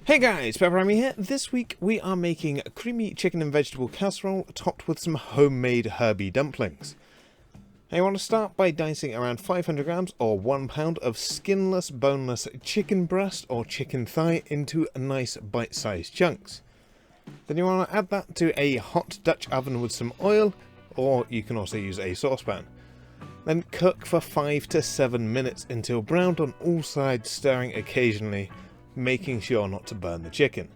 Hey guys, PepperAmmy here. This week we are making a creamy chicken and vegetable casserole topped with some homemade herby dumplings. Now you want to start by dicing around 500 grams or 1 pound of skinless, boneless chicken breast or chicken thigh into nice bite-sized chunks. Then you want to add that to a hot Dutch oven with some oil, or you can also use a saucepan. Then cook for 5 to 7 minutes until browned on all sides, stirring occasionally, making sure not to burn the chicken.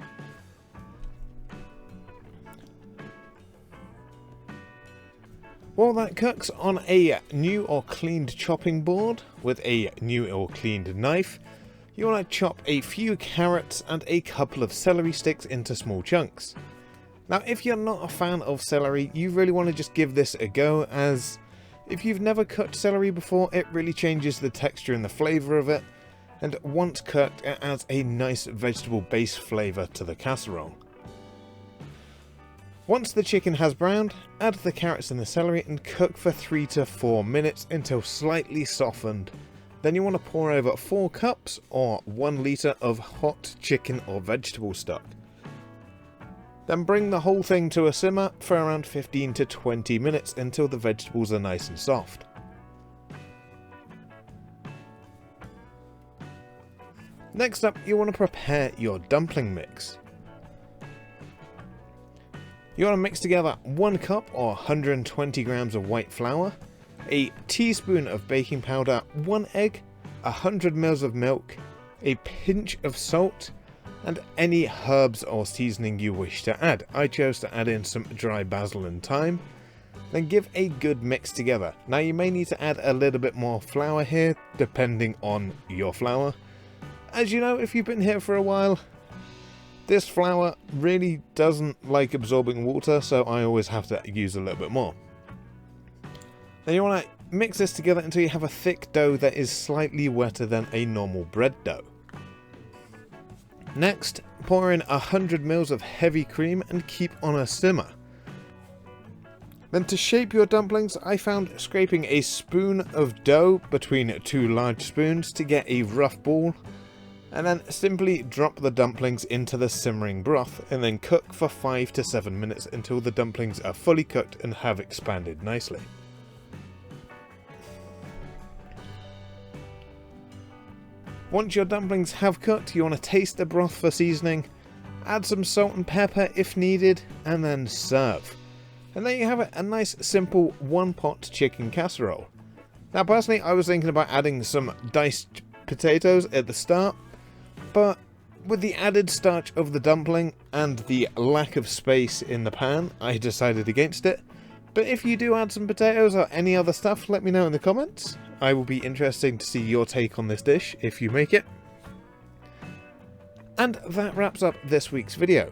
While that cooks on a new or cleaned chopping board with a new or cleaned knife, you want to chop a few carrots and a couple of celery sticks into small chunks. Now if you're not a fan of celery, you really want to just give this a go, as if you've never cooked celery before, it really changes the texture and the flavour of it, and once cooked, it adds a nice vegetable base flavour to the casserole. Once the chicken has browned, add the carrots and the celery and cook for 3 to 4 minutes until slightly softened. Then you want to pour over 4 cups or 1 litre of hot chicken or vegetable stock. Then bring the whole thing to a simmer for around 15 to 20 minutes until the vegetables are nice and soft. Next up, you want to prepare your dumpling mix. You want to mix together 1 cup or 120 grams of white flour, a teaspoon of baking powder, 1 egg, 100 ml of milk, a pinch of salt, and any herbs or seasoning you wish to add. I chose to add in some dry basil and thyme. Then give a good mix together. Now you may need to add a little bit more flour here, depending on your flour. As you know, if you've been here for a while, this flour really doesn't like absorbing water, so I always have to use a little bit more. Then you want to mix this together until you have a thick dough that is slightly wetter than a normal bread dough. Next, pour in 100 ml of heavy cream and keep on a simmer. Then to shape your dumplings, I found scraping a spoon of dough between 2 large spoons to get a rough ball, and then simply drop the dumplings into the simmering broth and then cook for 5 to 7 minutes until the dumplings are fully cooked and have expanded nicely. Once your dumplings have cooked, you want to taste the broth for seasoning, add some salt and pepper if needed, and then serve. And there you have it, a nice simple one-pot chicken casserole. Now personally, I was thinking about adding some diced potatoes at the start, but with the added starch of the dumpling and the lack of space in the pan, I decided against it. But if you do add some potatoes or any other stuff, let me know in the comments. I will be interested to see your take on this dish if you make it. And that wraps up this week's video.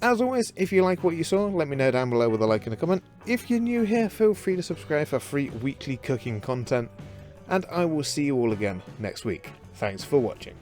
As always, if you like what you saw, let me know down below with a like and a comment. If you're new here, feel free to subscribe for free weekly cooking content. And I will see you all again next week. Thanks for watching.